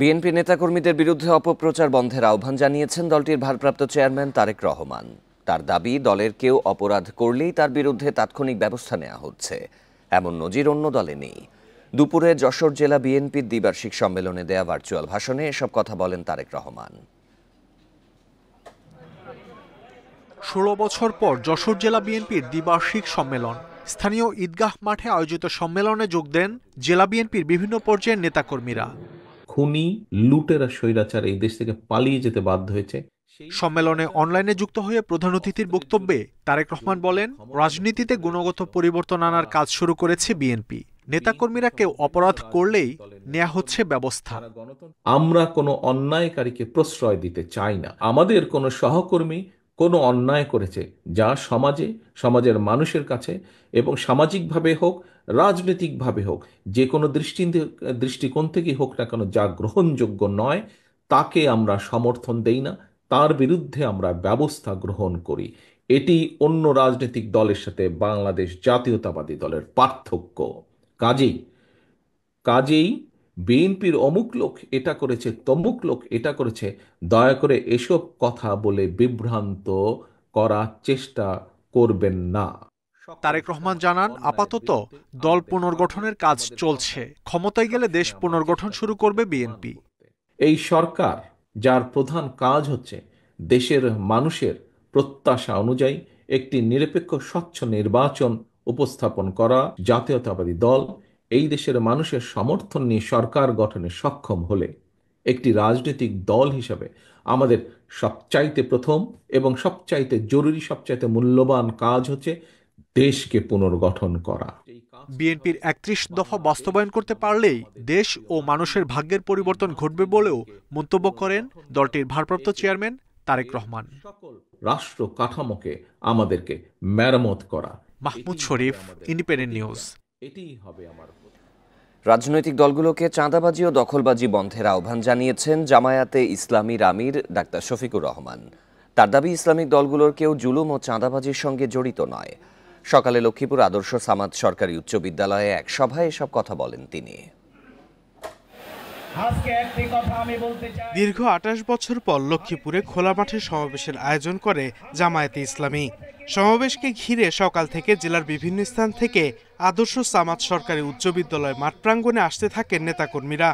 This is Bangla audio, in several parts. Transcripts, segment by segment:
বিএনপি নেতাকর্মীদের বিরুদ্ধে অপপ্রচার বন্ধের আহ্বান জানিয়েছেন দলটির ভারপ্রাপ্ত চেয়ারম্যান তারেক রহমান। তার দাবি, দলের কেউ অপরাধ করলেই তার বিরুদ্ধে তাৎক্ষণিক ব্যবস্থা নেওয়া হচ্ছে, এমন নজির অন্য দলে নেই। দুপুরে যশোর জেলা বিএনপির দ্বিবার্ষিক সম্মেলনে দেয়া ভার্চুয়াল ভাষণে এসব কথা বলেন তারেক রহমান। ১৬ বছর পর যশোর জেলা বিএনপির দ্বিবার্ষিক সম্মেলন। স্থানীয় ঈদগাহ মাঠে আয়োজিত সম্মেলনে যোগ দেন জেলা বিএনপির বিভিন্ন পর্যায়ের নেতাকর্মীরা। খুনি, লুটেরা, স্বৈরাচার এই দেশ থেকে পালিয়ে যেতে বাধ্য হয়েছে। সম্মেলনে অনলাইনে যুক্ত হয়ে প্রধান অতিথির বক্তব্যে তারেক রহমান বলেন, রাজনীতিতে গুণগত পরিবর্তন আনার কাজ শুরু করেছে বিএনপি। নেতাকর্মীরা কেউ অপরাধ করলেই নেওয়া হচ্ছে ব্যবস্থা। আমরা কোনো অন্যায়কারীকে প্রশ্রয় দিতে চাই না। আমাদের কোনো সহকর্মী কোনো অন্যায় করেছে, যা সমাজের মানুষের কাছে এবং সামাজিকভাবে হোক, রাজনৈতিকভাবে হোক, যে কোনো দৃষ্টিকোণ থেকেই হোক না কেন, যা গ্রহণযোগ্য নয়, তাকে আমরা সমর্থন দেই না, তার বিরুদ্ধে আমরা ব্যবস্থা গ্রহণ করি। এটি অন্য রাজনৈতিক দলের সাথে বাংলাদেশ জাতীয়তাবাদী দলের পার্থক্য। কাজেই বিএনপির অমুক লোক এটা করেছে, তমুক লোক এটা করেছে, দয়া করে এসব কথা বলে বিভ্রান্ত করার চেষ্টা করবেন না। তারেক রহমান জানান, আপাতত দল পুনর্গঠনের কাজ চলছে। ক্ষমতায় গেলে দেশ পুনর্গঠন শুরু করবে বিএনপি। এই সরকার, যার প্রধান কাজ হচ্ছে দেশের মানুষের প্রত্যাশা অনুযায়ী একটি নিরপেক্ষ স্বচ্ছ নির্বাচন উপস্থাপন করা, জাতীয়তাবাদী দল এই দেশের মানুষের সমর্থন নিয়ে সরকার গঠনে সক্ষম হলে একটি রাজনৈতিক দল হিসাবে আমাদের সবচাইতে প্রথম এবং সবচাইতে জরুরি, সবচাইতে মূল্যবান কাজ হচ্ছে দেশকে পুনর্গঠন করা। বিএনপির ৩১ দফা বাস্তবায়ন করতে পারলেই দেশ ও মানুষের ভাগ্যের পরিবর্তন ঘটবে বলেও মন্তব্য করেন দলটির ভারপ্রাপ্ত চেয়ারম্যান তারেক রহমান। রাষ্ট্র কাঠামোকে আমাদেরকে মেরামত করা। মাহমুদ শরীফ, ইন্ডিপেন্ডেন্ট নিউজ। এটিই হবে আমার। রাজনৈতিক দলগুলোকে চাঁদাবাজি ও দখলবাজি বন্ধের আহ্বান জানিয়েছেন জামায়াতে ইসলামীর আমির ডাক্তার শফিকুর রহমান। তার দাবি, ইসলামিক দলগুলোর কেউ জুলুম ও চাঁদাবাজির সঙ্গে জড়িত নয়। সকালে লক্ষ্মীপুর আদর্শ সামাদ সরকারি উচ্চ বিদ্যালয়ে এক সভায় এসব কথা বলেন তিনি। দীর্ঘ ২৮ বছর পর লক্ষ্মীপুরে খোলা মাঠে সমাবেশের আয়োজন করে জামায়াতে ইসলামী। সমাবেশকে ঘিরে সকাল থেকে জেলার বিভিন্ন স্থান থেকে আদর্শ সামাদ সরকারি উচ্চ বিদ্যালয় মাঠ প্রাঙ্গণে আসতে থাকেন নেতাকর্মীরা।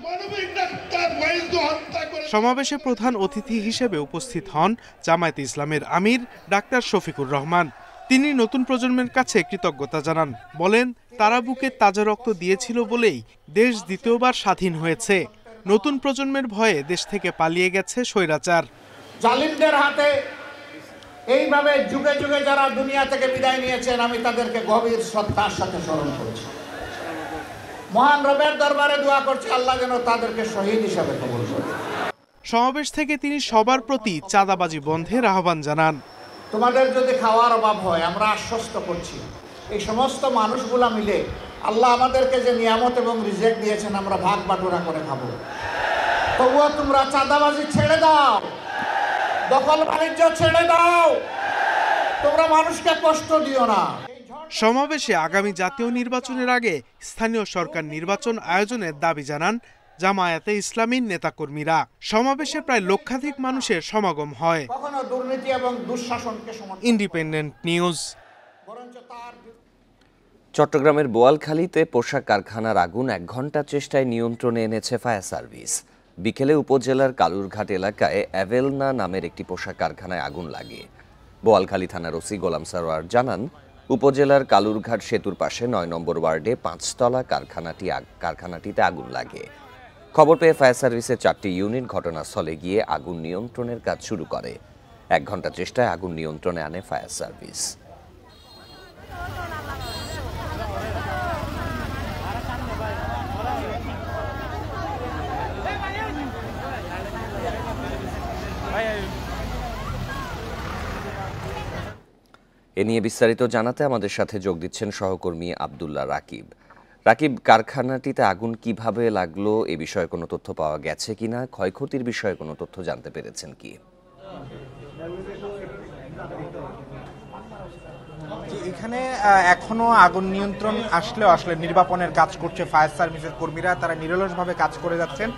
সমাবেশে প্রধান অতিথি হিসেবে উপস্থিত হন জামায়াতে ইসলামের আমির ডাক্তার শফিকুর রহমান। তিনি নতুন প্রজন্মের কাছে কৃতজ্ঞতা জানান। বলেন, তারা বুকে তাজা রক্ত দিয়েছিল বলেই দেশ দ্বিতীয়বার স্বাধীন হয়েছে। নতুন প্রজন্মের ভয়ে দেশ থেকে পালিয়ে গেছে স্বৈরাচার। জালিমদের হাতে এইভাবে যুগে যুগে যারা দুনিয়া থেকে বিদায় নিয়েছেন, আমি তাদেরকে গভীর শ্রদ্ধার সাথে স্মরণ করছি। মহান রবের দরবারে দোয়া করছি, আল্লাহ যেন তাদেরকে শহীদ হিসাবে কবুল করেন। সমাবেশ থেকে তিনি সবার প্রতি চাঁদাবাজি বন্ধের আহ্বান জানান। তোমাদের যদি খাওয়ার অভাব হয়, আমরা আশ্বস্ত করছি, এই সমস্ত মানুষগুলা মিলে আল্লাহ আমাদেরকে যে নিয়ামত এবং রিজেক দিয়েছেন, আমরা ভাগ বাটোয়ারা করে খাবো। তবুও তোমরা চাঁদাবাজি ছেড়ে দাও, দখল বাণিজ্য ছেড়ে দাও, তোমরা মানুষকে কষ্ট দিও না। সমাবেশে আগামী জাতীয় নির্বাচনের আগে স্থানীয় সরকার নির্বাচন আয়োজনের দাবি জানান জামায়াতে ইসলামীর নেতাকর্মীরা। সমাবেশে প্রায় লক্ষাধিক মানুষের সমাগম হয়। দুর্নীতি এবং দুঃশাসনকে ইন্ডিপেন্ডেন্ট নিউজ। চট্টগ্রামের বোয়ালখালীতে পোশাক কারখানার আগুন ১ ঘণ্টা চেষ্টায় নিয়ন্ত্রণে এনেছে ফায়ার সার্ভিস। বিকেলে উপজেলার কালুরঘাট এলাকায় অ্যাভেলনা নামের একটি পোশাক কারখানায় আগুন লাগে। বোয়ালখালী থানার ওসি গোলাম সারোয়ার জানান, উপজেলার কালুরঘাট সেতুর পাশে ৯ নম্বর ওয়ার্ডে ৫তলা কারখানাটিতে আগুন লাগে। খবর পেয়ে ফায়ার সার্ভিসের ৪টি ইউনিট ঘটনাস্থলে গিয়ে আগুন নিয়ন্ত্রণের কাজ শুরু করে। ১ ঘণ্টা চেষ্টায় আগুন নিয়ন্ত্রণে আনে ফায়ার সার্ভিস। এ নিয়ে বিস্তারিত জানাতে আমাদের সাথে যোগ দিচ্ছেন সহকর্মী আব্দুল্লাহ রাকিব। রাকিব, কারখানাটিতে আগুন কিভাবে লাগলো, এ বিষয়ে কোনো তথ্য পাওয়া গেছে কিনা? ক্ষয়ক্ষতির বিষয়ে কোনো তথ্য জানতে পেরেছেন কি? এখানে এখনো আগুন নিয়ন্ত্রণ আসলে নির্বাপনের কাজ করছে ফায়ার সার্ভিসের কর্মীরা, তারা নিরলসভাবে কাজ করে যাচ্ছেন।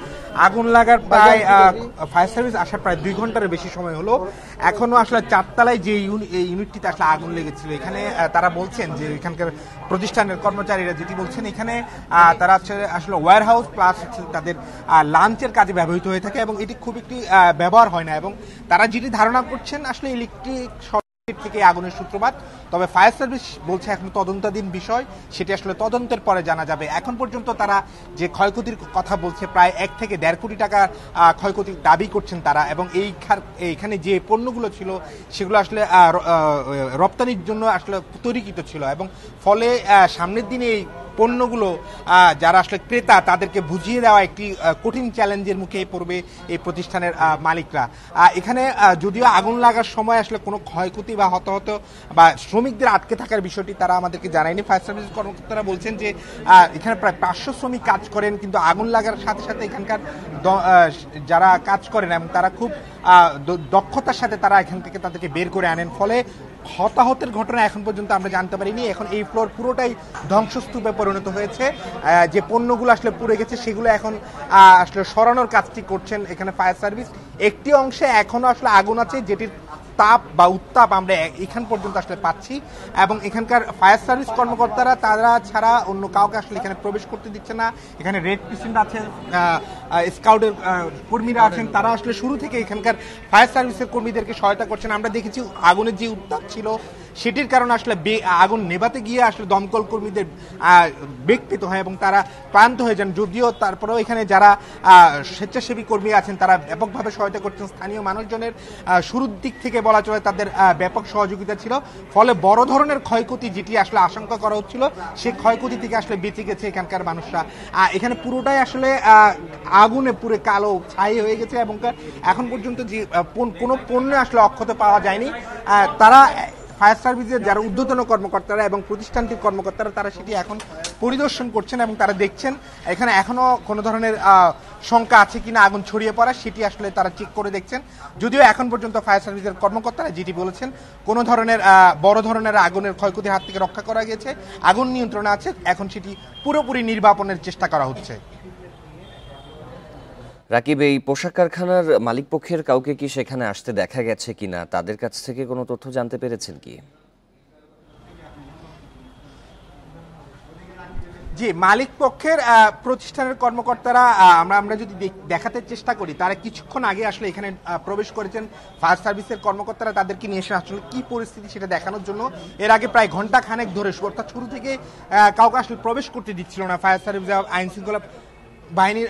আগুন লাগার প্রায় ফায়ার সার্ভিস আসার প্রায় 2 ঘন্টার বেশি সময় হলো। এখনো আসলে 4 তলায় যে ইউনিটটিতে আসলে আগুন লেগেছিল, এখানে তারা বলছেন যে এখানকার প্রতিষ্ঠানের কর্মচারীরা যেটি বলছেন, এখানে তারা আসলে ওয়্যার হাউস প্লাস তাদের লাঞ্চের কাজে ব্যবহৃত হয়ে থাকে এবং এটি খুব একটি ব্যবহার হয় না, এবং তারা যেটি ধারণা করছেন আসলে ইলেকট্রিক থেকে আগুনের সূত্রপাত। তবে ফায়ার সার্ভিস বলছে এখন তদন্তাধীন বিষয়, সেটি আসলে তদন্তের পরে জানা যাবে। এখন পর্যন্ত তারা যে ক্ষয়ক্ষতির কথা বলছে, প্রায় 1 থেকে 1.5 কোটি টাকা ক্ষয়ক্ষতির দাবি করছেন তারা, এবং এইখানে যে পণ্যগুলো ছিল সেগুলো আসলে রপ্তানির জন্য আসলে তৈরিকৃত ছিল, এবং ফলে সামনের দিনে এই পণ্যগুলো যারা আসলে ক্রেতা তাদেরকে বুঝিয়ে দেওয়া একটি কঠিন চ্যালেঞ্জের মুখে পড়বে এই প্রতিষ্ঠানের মালিকরা। এখানে যদিও আগুন লাগার সময় আসলে কোনো ক্ষয়ক্ষতি বা হতাহত বা শ্রমিকদের আটকে থাকার বিষয়টি তারা আমাদেরকে জানায়নি। ফায়ার সার্ভিস কর্মকর্তারা বলছেন যে এখানে প্রায় 500 শ্রমিক কাজ করেন, কিন্তু আগুন লাগার সাথে সাথে এখানকার যারা কাজ করেন এবং তারা খুব দক্ষতার সাথে তারা এখান থেকে তাদেরকে বের করে আনেন, ফলে হতাহতের ঘটনা এখন পর্যন্ত আমরা জানতে পারিনি। এখন এই ফ্লোর পুরোটাই ধ্বংসস্তূপে পরিণত হয়েছে। যে পণ্যগুলো আসলে পুড়ে গেছে সেগুলো এখন আসলে সরানোর কাজটি করছেন এখানে ফায়ার সার্ভিস। একটি অংশে এখনো আসলে আগুন আছে, যেটির তাপ বা উত্তাপ আমরা এখান পর্যন্ত আসলে পাচ্ছি, এবং এখানকার ফায়ার সার্ভিস কর্মকর্তারা তারা ছাড়া অন্য কাউকে আসলে এখানে প্রবেশ করতে দিচ্ছে না। এখানে রেড ক্রিসেন্ট আছে, স্কাউটের কর্মীরা আছেন, তারা আসলে শুরু থেকে এখানকার ফায়ার সার্ভিসের কর্মীদেরকে সহায়তা করছেন। আমরা দেখেছি আগুনের যে উত্তাপ ছিল সেটির কারণে আসলে আগুন নেভাতে গিয়ে আসলে দমকল কর্মীদের বেগ পেতে হয় এবং তারা ক্লান্ত হয়ে যান। যদিও তারপরেও এখানে যারা স্বেচ্ছাসেবী কর্মী আছেন তারা ব্যাপকভাবে সহায়তা করছেন। স্থানীয় মানুষজনের শুরুর দিক থেকে বলা চলে তাদের ব্যাপক সহযোগিতা ছিল, ফলে বড় ধরনের ক্ষয়ক্ষতি যেটি আসলে আশঙ্কা করা হচ্ছিল সেই ক্ষয়ক্ষতি থেকে আসলে বেঁচে গেছে এখানকার মানুষরা। এখানে পুরোটাই আসলে আগুনে পুরো কালো ছাই হয়ে গেছে, এবং এখন পর্যন্ত যে কোনো পণ্য আসলে অক্ষত পাওয়া যায়নি। তারা ফায়ার সার্ভিসের যারা ঊর্ধ্বতন কর্মকর্তারা এবং প্রতিষ্ঠানটির কর্মকর্তারা তারা সেটি এখন পরিদর্শন করছেন এবং তারা দেখছেন এখানে এখনো কোনো ধরনের শঙ্কা আছে কিনা আগুন ছড়িয়ে পড়া, সেটি আসলে তারা চেক করে দেখছেন। যদিও এখন পর্যন্ত ফায়ার সার্ভিসের কর্মকর্তারা যেটি বলেছেন কোনো ধরনের বড় ধরনের আগুনের ক্ষয়ক্ষতির হাত থেকে রক্ষা করা গেছে, আগুন নিয়ন্ত্রণে আছে, এখন সেটি পুরোপুরি নির্বাপনের চেষ্টা করা হচ্ছে। রাকিব, এই পোশাক কারখানার মালিকপক্ষের কাউকে কি সেখানে আসতে দেখা গেছে কিনা, তাদের কাছ থেকে কোনো তথ্য জানতে পেরেছেন কি? জি, মালিক পক্ষের প্রতিষ্ঠানের কর্মকর্তারা আমরা যদি দেখাতে চেষ্টা করি, তারা কিছুক্ষণ আগে আসলে এখানে প্রবেশ করেছেন। ফায়ার সার্ভিসের কর্মকর্তারা তাদেরকে নিয়ে এসে আসলে কি পরিস্থিতি সেটা দেখানোর জন্য। এর আগে প্রায় ঘন্টা খানেক ধরে, অর্থাৎ শুরু থেকে কাউকে আসলে প্রবেশ করতে দিচ্ছিল না ফায়ার সার্ভিস, আইন শৃঙ্খলা বাহিনীর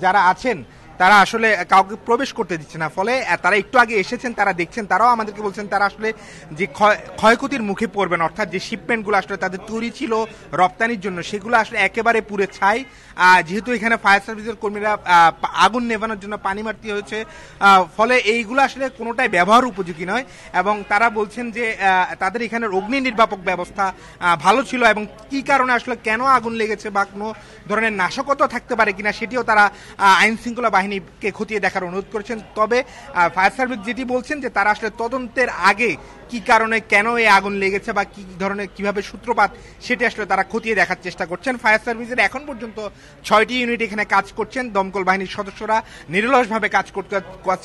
যারা আছেন তারা আসলে কাউকে প্রবেশ করতে দিচ্ছে না। ফলে তারা একটু আগে এসেছেন, তারা দেখছেন, তারাও আমাদেরকে বলছেন তারা আসলে যে ক্ষয়ক্ষতির মুখে পড়বেন, অর্থাৎ যে শিপমেন্টগুলো আসলে তাদের তৈরি ছিল রপ্তানির জন্য সেগুলো আসলে একেবারে পুড়ে ছাই। যেহেতু এখানে ফায়ার সার্ভিসের কর্মীরা আগুন নেভানোর জন্য পানি মারতে হয়েছে, ফলে এইগুলো আসলে কোনোটাই ব্যবহার উপযোগী নয়, এবং তারা বলছেন যে তাদের এখানের অগ্নি নির্বাপক ব্যবস্থা ভালো ছিল, এবং কি কারণে আসলে কেন আগুন লেগেছে বা কোনো ধরনের নাশকতা থাকতে পারে কিনা সেটিও তারা আইন শৃঙ্খলা বাহিনীকে খতিয়ে দেখার অনুরোধ করেছেন। তবে ফায়ার সার্ভিস যেটি বলছেন যে তারা আসলে তদন্তের আগে কি কারণে কেন এই আগুন লেগেছে বা কি ধরনের কিভাবে সূত্রপাত সেটি আসলে তারা খতিয়ে দেখার চেষ্টা করছেন। ফায়ার সার্ভিসের এখন পর্যন্ত 6টি ইউনিট এখানে কাজ করছেন, দমকল বাহিনীর সদস্যরা নিরলসভাবে কাজ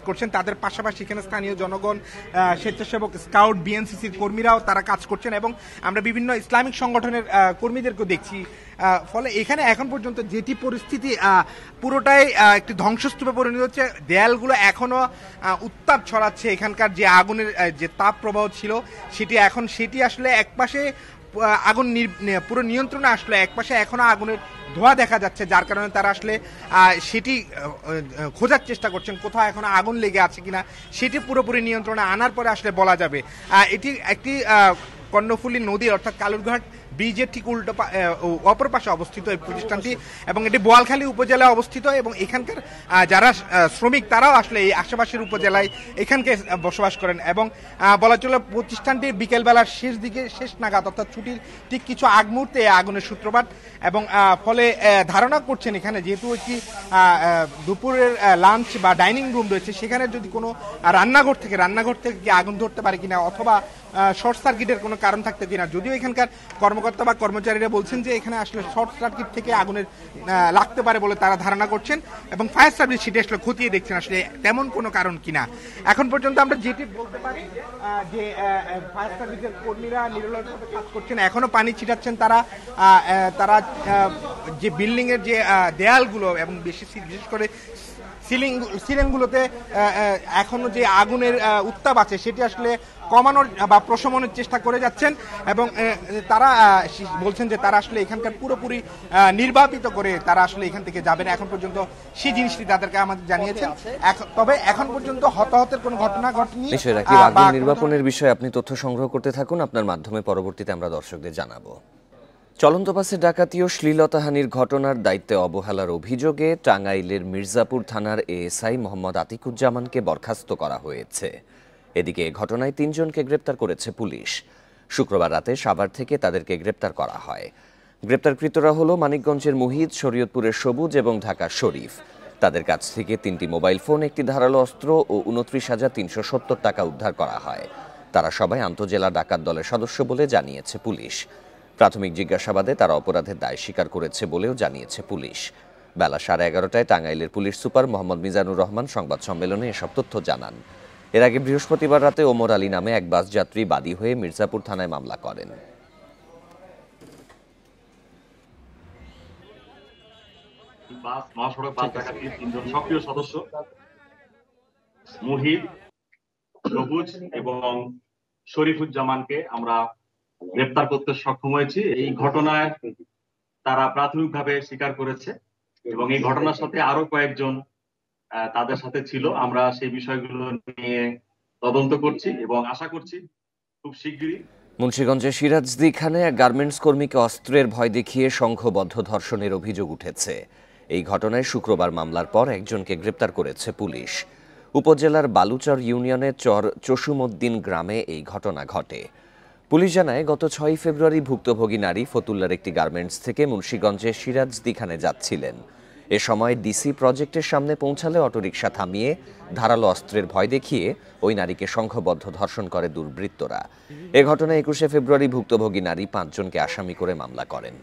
করছেন, তাদের পাশাপাশি এখানে স্থানীয় জনগণ, স্বেচ্ছাসেবক, স্কাউট, বিএনসিসির কর্মীরাও তারা কাজ করছেন, এবং আমরা বিভিন্ন ইসলামিক সংগঠনের কর্মীদেরকেও দেখছি। ফলে এখানে এখন পর্যন্ত যেটি পরিস্থিতি পুরোটাই একটি ধ্বংসস্তূপে পরিণত হচ্ছে। দেয়ালগুলো এখনো উত্তাপ ছড়াচ্ছে, এখানকার যে আগুনের যে তাপ প্রবাহ ছিল সেটি আসলে একপাশে আগুন পুরো নিয়ন্ত্রণে আসলে একপাশে এখনো আগুনের ধোঁয়া দেখা যাচ্ছে, যার কারণে তারা আসলে সেটি খোঁজার চেষ্টা করছেন কোথাও এখনো আগুন লেগে আছে কিনা, সেটি পুরোপুরি নিয়ন্ত্রণে আনার পরে আসলে বলা যাবে। এটি একটি কর্ণফুলী নদী অর্থাৎ কালুরঘাট ব্রিজের ঠিক উল্টো অপর পাশে অবস্থিত এই প্রতিষ্ঠানটি, এবং এটি বোয়ালখালী উপজেলায় অবস্থিত, এবং এখানকার যারা শ্রমিক তারাও আসলে এই আশেপাশের উপজেলায় এখানকে বসবাস করেন, এবং বলা চলে প্রতিষ্ঠানটি বিকেলবেলার শেষ নাগাদ অর্থাৎ ছুটির ঠিক কিছু আগ মুহূর্তে আগুনের সূত্রপাত, এবং ফলে ধারণা করছেন এখানে যেহেতু একটি দুপুরের লাঞ্চ বা ডাইনিং রুম রয়েছে, সেখানে যদি কোনো রান্নাঘর থেকে আগুন ধরতে পারে কিনা, অথবা শর্ট সার্কিটের কোনো কারণ থাকতে কিনা। যদিও এখানকার কর্মকর্তা বা কর্মচারীরা বলছেন যে এখানে আসলে শর্ট সার্কিট থেকে আগুনের লাগতে পারে বলে তারা ধারণা করছেন, এবং ফায়ার সার্ভিস সেটা আসলে খতিয়ে দেখছেন আসলে তেমন কোনো কারণ কিনা। এখন পর্যন্ত আমরা যেটি বলতে পারি যে ফায়ার সার্ভিসের কর্মীরা নিরলসভাবে কাজ করছেন, এখনো পানি ছিটাচ্ছেন তারা। যে বিল্ডিং এর যে দেয়ালগুলো এবং বিশেষ করে সিলিংগুলোতে এখনো যে আগুনের উত্তাপ আছে সেটি আসলে কমানোর বা প্রশমনের চেষ্টা করে যাচ্ছেন, এবং তারা বলছেন যে তারা আসলে এখানকার পুরোপুরি নির্বাপিত করে তারা আসলে এখান থেকে যাবেন। এখন পর্যন্ত সেই জিনিসটি তাদেরকে আমাদের জানিয়েছেন। তবে এখন পর্যন্ত হতাহতের কোনো ঘটনা ঘটেনি। আগুন নির্বাপনের বিষয়ে আপনি তথ্য সংগ্রহ করতে থাকুন, আপনার মাধ্যমে পরবর্তীতে আমরা দর্শকদের জানাবো। চলন্ত বাসে ডাকাতি ও শ্লীলতাহানির ঘটনার দায়িত্বে অবহেলার অভিযোগে টাঙ্গাইলের মির্জাপুর থানার এএসআই মোহাম্মদ আতিকুজ্জামানকে বরখাস্ত করা হয়েছে। এদিকে এ ঘটনায় ৩ জনকে গ্রেপ্তার করেছে পুলিশ। শুক্রবার রাতে সাভার থেকে তাদেরকে গ্রেপ্তার করা হয়। গ্রেপ্তারকৃতরা হল মানিকগঞ্জের মুহিত, শরীয়তপুরের সবুজ এবং ঢাকার শরীফ। তাদের কাছ থেকে 3টি মোবাইল ফোন, একটি ধারালো অস্ত্র ও ২৯,৩৭০ টাকা উদ্ধার করা হয়। তারা সবাই আন্তজেলা ডাকাত দলের সদস্য বলে জানিয়েছে পুলিশ। প্রাথমিক জিজ্ঞাসাবাদে তারা অপরাধের দায় স্বীকার করেছে বলেও জানিয়েছে পুলিশ। বেলা 11:30টায় টাঙ্গাইলের পুলিশ সুপার মোহাম্মদ মিজানুর রহমান সংবাদ সম্মেলনে এসব তথ্য জানান। এর আগে বৃহস্পতিবার রাতে ওমর আলী নামে এক বাস যাত্রী বাদী হয়ে মির্জাপুর থানায় মামলা করেন। মহাসড়ক বাস ডাকাতির 3 জন সক্রিয় সদস্য মুহিত, সবুজ এবং শরীফুজ্জামানকে আমরা গ্রেপ্তার করতে সক্ষম হয়েছি। এই ঘটনায় তারা প্রাথমিকভাবে স্বীকার করেছে এবং এই ঘটনার সাথে আরো কয়েকজন তাদের সাথে ছিল। আমরা সেই বিষয়গুলো নিয়ে তদন্ত করছি এবং আশা করছি খুব শীঘ্রই। মুন্সিগঞ্জের সিরাজদি খানে এক গার্মেন্টস কর্মীকে অস্ত্রের ভয় দেখিয়ে সংঘবদ্ধ ধর্ষণের অভিযোগ উঠেছে। এই ঘটনায় শুক্রবার মামলার পর একজনকে গ্রেপ্তার করেছে পুলিশ। উপজেলার বালুচর ইউনিয়নের চর চসুমউদ্দিন গ্রামে এই ঘটনা ঘটে। পুলিশ জানায়, গত 6 ফেব্রুয়ারি ভুক্তভোগী নারী ফতুল্লার একটি গার্মেন্টস থেকে মুন্সিগঞ্জের সিরাজদি খানে যাচ্ছিলেন। এ সময় ডিসি প্রজেক্টের সামনে পৌঁছালে অটোরিকশা থামিয়ে ধারালো অস্ত্রের ভয় দেখিয়ে ওই নারীকে সংঘবদ্ধ ধর্ষণ করে দুর্বৃত্তরা। এ ঘটনায় 21 ফেব্রুয়ারি ভুক্তভোগী নারী 5 জনকে আসামি করে মামলা করেন।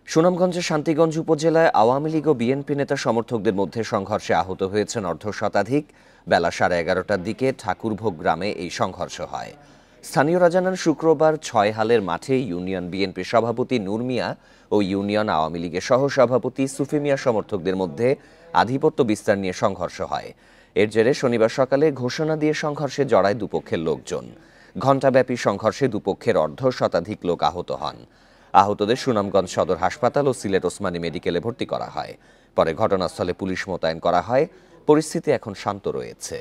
সুনামগঞ্জের শান্তিগঞ্জ উপজেলায় আওয়ামী লীগ ও বিএনপি নেতা সমর্থকদের মধ্যে সংঘর্ষে আহত হয়েছেন অর্ধশতাধিক। বেলা 11:30টার দিকে ঠাকুরভোগ গ্রামে এই সংঘর্ষ হয়। স্থানীয়রা জানান, শুক্রবার 6 হালের মাঠে ইউনিয়ন বিএনপি সভাপতি নূর মিয়া ও ইউনিয়ন আওয়ামী লীগের সহসভাপতি সুফি মিয়া সমর্থকদের মধ্যে আধিপত্য বিস্তার নিয়ে সংঘর্ষ হয়। এর জেরে শনিবার সকালে ঘোষণা দিয়ে সংঘর্ষে জড়ায় দুপক্ষের লোকজন। ঘণ্টাব্যাপী সংঘর্ষে দুপক্ষের অর্ধশতাধিক লোক আহত হন। আহতদের সুনামগঞ্জ সদর হাসপাতাল ও সিলেট ওসমানী মেডিকেলে ভর্তি করা হয়। পরে ঘটনাস্থলে পুলিশ মোতায়েন করা হয়। পরিস্থিতি এখন শান্ত রয়েছে।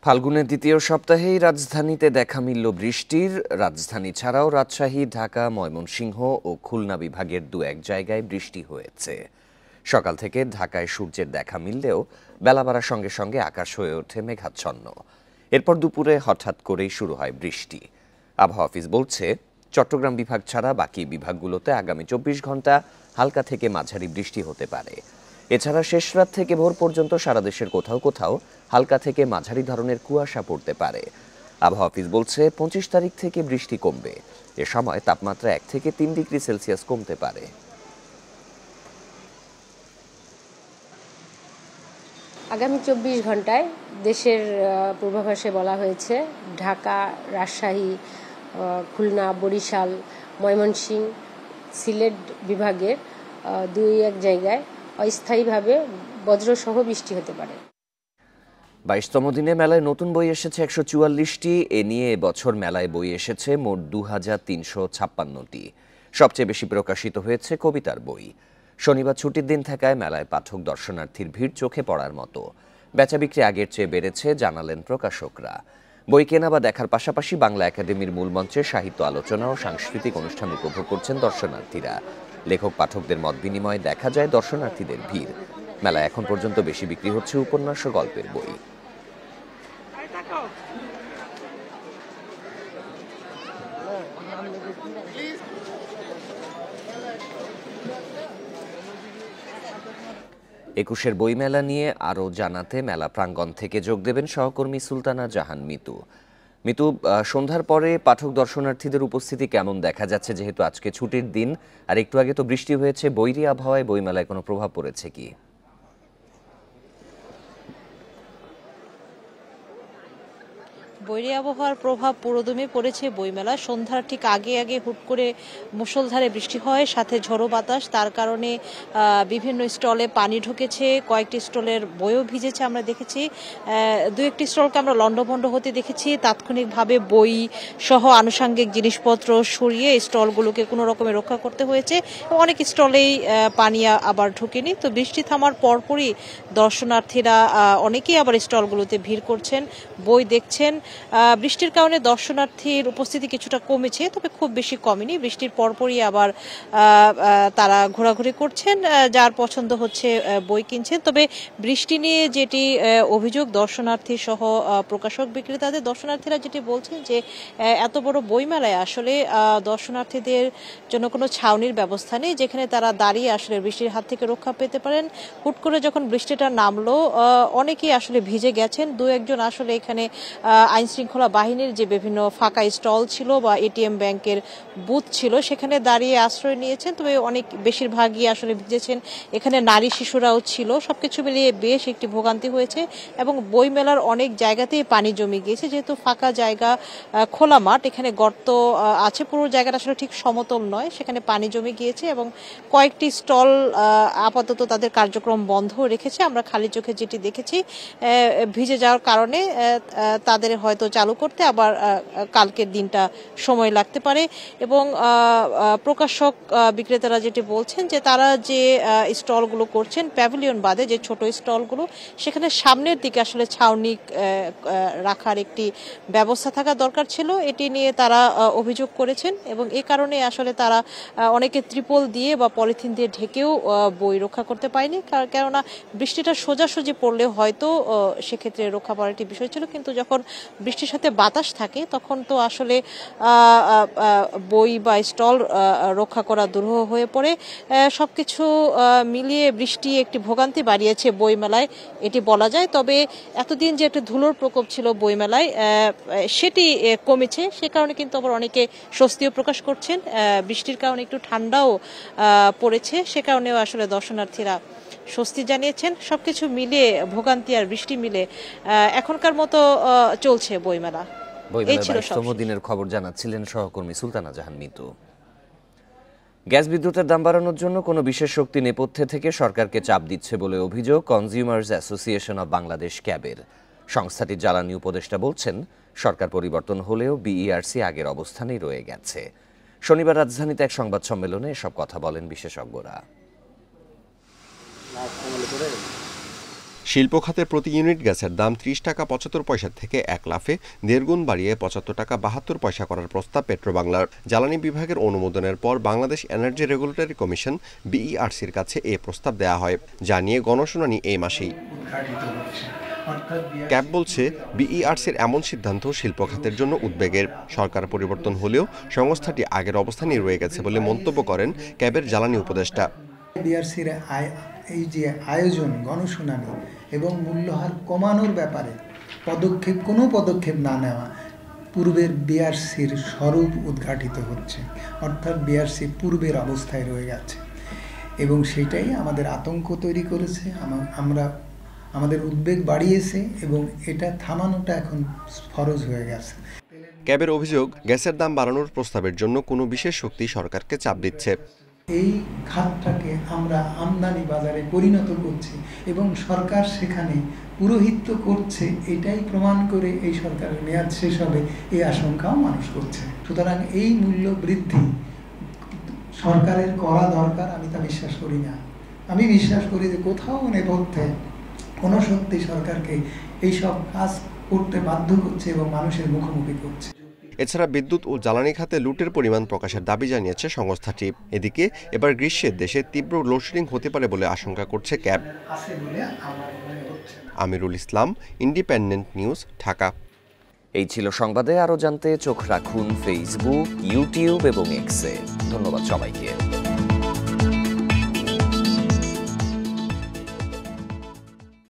ফাল্গুনের দ্বিতীয় সপ্তাহেই রাজধানীতে দেখা মিলল বৃষ্টির। রাজধানী ছাড়াও রাজশাহী, ঢাকা, ময়মনসিংহ ও খুলনা বিভাগের 2-1 জায়গায় বৃষ্টি হয়েছে। সকাল থেকে ঢাকায় সূর্যের দেখা মিললেও বেলা বাড়ার সঙ্গে সঙ্গে আকাশ হয়ে ওঠে মেঘাচ্ছন্ন। এরপর দুপুরে হঠাৎ করেই শুরু হয় বৃষ্টি। আবহাওয়া অফিস বলছে, চট্টগ্রাম বিভাগ ছাড়া বাকি বিভাগগুলোতে আগামী 24 ঘন্টা হালকা থেকে মাঝারি বৃষ্টি হতে পারে। এছাড়া শেষ রাত থেকে ভোর পর্যন্ত সারা দেশের কোথাও কোথাও হালকা থেকে মাঝারি ধরনের কুয়াশা পড়তে পারে। আবহাওয়া অফিস বলছে, 25 তারিখ থেকে বৃষ্টি কমবে। এ সময় তাপমাত্রা 1 থেকে 3 ডিগ্রি সেলসিয়াস কমতে পারে। আগামী 24 ঘন্টায় দেশের পূর্বাভাসে বলা হয়েছে, ঢাকা, রাজশাহী, খুলনা, বরিশাল, ময়মনসিংহ, সিলেট বিভাগের 2-1 জায়গায় অস্থায়ীভাবে বজ্রসহ বৃষ্টি হতে পারে। 22তম দিনে মেলায় নতুন বই এসেছে 144টি। এ নিয়ে এবছর মেলায় বই এসেছে মোট 2356টি। সবচেয়ে বেশি প্রকাশিত হয়েছে কবিতার বই। শনিবার ছুটির দিন থাকায় মেলায় পাঠক দর্শনার্থীর ভিড় চোখে পড়ার মতো। বেচাবিক্রি আগের চেয়ে বেড়েছে, জানালেন প্রকাশকরা। বই কেনা বা দেখার পাশাপাশি বাংলা একাডেমির মূল মঞ্চে সাহিত্য আলোচনা ও সাংস্কৃতিক অনুষ্ঠান উপভোগ করছেন দর্শনার্থীরা। লেখক পাঠকদের মত বিনিময়ে দেখা যায় দর্শনার্থীদের ভিড়। মেলায় এখন পর্যন্ত বেশি বিক্রি হচ্ছে উপন্যাস ও গল্পের বই। 21-এর বইমেলা নিয়ে আরও জানাতে মেলা প্রাঙ্গণ থেকে যোগ দেবেন সহকর্মী সুলতানা জাহান মিতু। মিতু, সন্ধ্যার পরে পাঠক দর্শনার্থীদের উপস্থিতি কেমন দেখা যাচ্ছে, যেহেতু আজকে ছুটির দিন আর একটু আগে তো বৃষ্টি হয়েছে, বৈরী আবহাওয়ায় বইমেলায় কোনো প্রভাব পড়েছে কি? বৈরী আবহাওয়ার প্রভাব পুরোদমে পড়েছে বইমেলা। সন্ধ্যার ঠিক আগে আগে হুট করে মুষলধারে বৃষ্টি হয়, সাথে ঝোড়ো বাতাস। তার কারণে বিভিন্ন স্টলে পানি ঢুকেছে, কয়েকটি স্টলের বইও ভিজেছে আমরা দেখেছি। দু একটি স্টলকে আমরা লন্ডভন্ড হতে দেখেছি। তাৎক্ষণিকভাবে বই সহ আনুষঙ্গিক জিনিসপত্র সরিয়ে স্টলগুলোকে কোনো রকমে রক্ষা করতে হয়েছে। অনেক স্টলেই পানি আবার ঢুকেনি। তো বৃষ্টি থামার পরপরই দর্শনার্থীরা অনেকেই আবার স্টলগুলোতে ভিড় করছেন, বই দেখছেন। বৃষ্টির কারণে দর্শনার্থীর উপস্থিতি কিছুটা কমেছে, তবে খুব বেশি কমেনি। বৃষ্টির পরপরই আবার তারা ঘোরাঘুরি করছেন, যার পছন্দ হচ্ছে বই কিনছেন। তবে বৃষ্টি নিয়ে যেটি অভিযোগ দর্শনার্থী সহ প্রকাশক বিক্রেতাদের, দর্শনার্থীরা যেটি বলছেন যে এত বড় বইমেলায় আসলে দর্শনার্থীদের জন্য কোনো ছাউনির ব্যবস্থা নেই, যেখানে তারা দাঁড়িয়ে আসলে বৃষ্টির হাত থেকে রক্ষা পেতে পারেন। হুট করে যখন বৃষ্টিটা নামলো, অনেকেই আসলে ভিজে গেছেন। দু একজন আসলে এখানে আইন শৃঙ্খলা বাহিনীর যে বিভিন্ন ফাঁকা স্টল ছিল বা এটিএম ব্যাংকের বুথ ছিল, সেখানে দাঁড়িয়ে আশ্রয় নিয়েছেন। তবে অনেক বেশিরভাগই আসলে ভিজেছেন। এখানে নারী শিশুরাও ছিল। সবকিছু মিলিয়ে বেশ একটি ভোগান্তি হয়েছে এবং বইমেলার অনেক জায়গাতেই পানি জমে গিয়েছে। যেহেতু ফাঁকা জায়গা, খোলা মাঠ, এখানে গর্ত আছে, পুরো জায়গাটা আসলে ঠিক সমতল নয়, সেখানে পানি জমে গিয়েছে এবং কয়েকটি স্টল আপাতত তাদের কার্যক্রম বন্ধ রেখেছে। আমরা খালি চোখে যেটি দেখেছি, ভিজে যাওয়ার কারণে তাদের হয়তো চালু করতে আবার কালকের দিনটা সময় লাগতে পারে। এবং প্রকাশক বিক্রেতারা যেটি বলছেন যে তারা যে স্টলগুলো করছেন প্যাভিলিয়ন বাদে যে ছোট স্টলগুলো, সেখানে সামনের দিকে আসলে ছাউনি রাখার একটি ব্যবস্থা থাকা দরকার ছিল। এটি নিয়ে তারা অভিযোগ করেছেন এবং এ কারণে আসলে তারা অনেকে ত্রিপল দিয়ে বা পলিথিন দিয়ে ঢেকেও বই রক্ষা করতে পারেনি। কেননা বৃষ্টিটা সোজাসুজি পড়লে হয়তো সেক্ষেত্রে রক্ষা পাওয়ার একটি বিষয় ছিল, কিন্তু যখন বৃষ্টির সাথে বাতাস থাকে তখন তো আসলে বই বা স্টল রক্ষা করা দুরূহ হয়ে পড়ে। সবকিছু মিলিয়ে বৃষ্টি একটি ভোগান্তি বাড়িয়েছে বইমেলায়, এটি বলা যায়। তবে এতদিন যে একটা ধুলোর প্রকোপ ছিল বইমেলায়, সেটি কমেছে। সে কারণে কিন্তু আবার অনেকে স্বস্তিও প্রকাশ করছেন। বৃষ্টির কারণে একটু ঠান্ডাও পড়েছে, সে কারণেও আসলে দর্শনার্থীরা স্বস্তি জানিয়েছেন। সবকিছু মিলে ভোগান্তি আর বৃষ্টি মিলে এখনকার মতো চলছে বইমেলা। এই ছিল 22তম দিনের খবর জানাচ্ছিলেন সহকর্মী সুলতানা জাহান মিতু। গ্যাস বিদ্যুতের দাম বাড়ানোর জন্য কোনো বিশেষ শক্তি নেপথ্যে থেকে সরকারকে চাপ দিচ্ছে বলে অভিযোগ কনজিউমার্স অ্যাসোসিয়েশন অব বাংলাদেশ ক্যাবের। সংস্থাটির জ্বালানি উপদেষ্টা বলছেন, সরকার পরিবর্তন হলেও বিইআরসি আগের অবস্থানেই রয়ে গেছে। শনিবার রাজধানীতে এক সংবাদ সম্মেলনে এসব কথা বলেন বিশেষজ্ঞরা। শিল্প খাতে প্রতি ইউনিট গ্যাসের দাম ৩০ টাকা ৭৫ পয়সা থেকে ১ লাফে ১.৫ গুণ বাড়িয়ে ৭৫ টাকা ৭২ পয়সা করার প্রস্তাব পেট্রোবাংলার। জ্বালানি বিভাগের অনুমোদনের পর বাংলাদেশ এনার্জি রেগুলেটরি কমিশন বিইআরসির কাছে এ প্রস্তাব দেওয়া হয়, যা নিয়ে গণশুনানি এই মাসেই। ক্যাব বলছে, বিইআরসির এমন সিদ্ধান্ত শিল্প খাতের জন্য উদ্বেগের। সরকার পরিবর্তন হলেও সংস্থাটি আগের অবস্থানেই রয়ে গেছে বলে মন্তব্য করেন ক্যাবের জ্বালানি উপদেষ্টা। বিইআরসির এই যে আয়োজন, গণশুনানি এবং মূল্যহার কমানোর ব্যাপারে কোনো পদক্ষেপ না নেওয়া পূর্বের বিইআরসির স্বরূপ উদ্ঘাটিত হচ্ছে। অর্থাৎ বিইআরসি পূর্বের অবস্থায় রয়ে গেছে এবং সেটাই আমাদের আতঙ্ক তৈরি করেছে, আমাদের উদ্বেগ বাড়িয়েছে এবং এটা থামানোটা এখন ফরজ হয়ে গেছে। ক্যাবের অভিযোগ, গ্যাসের দাম বাড়ানোর প্রস্তাবের জন্য কোনো বিশেষ শক্তি সরকারকে চাপ দিচ্ছে। এই খাতটাকে আমরা আমদানি বাজারে পরিণত করছি এবং সরকার সেখানে পুরোহিত্য করছে, এটাই প্রমাণ করে এই সরকারের মেয়াদ শেষ হবে এই আশঙ্কাও মানুষ করছে। সুতরাং এই মূল্য বৃদ্ধি সরকারের করা দরকার, আমি তা বিশ্বাস করি না। আমি বিশ্বাস করি যে কোথাও নেপথ্যে কোনো শক্তি সরকারকে এইসব কাজ করতে বাধ্য করছে এবং মানুষের মুখোমুখি করছে। এছাড়া বিদ্যুৎ ও জ্বালানি খাতে লুটের পরিমাণ প্রকাশের দাবি জানিয়েছে সংস্থাটি। এদিকে এবার গ্রীষ্মের দেশে তীব্র লোডশেডিং হতে পারে বলে আশঙ্কা করছে cab. Amirul Islam, independent news, Dhaka. এই ছিল সংবাদে। আরও জানতে চোখ রাখুন ফেসবুক, ইউটিউব এবং এক্সে। ধন্যবাদ সবাইকে।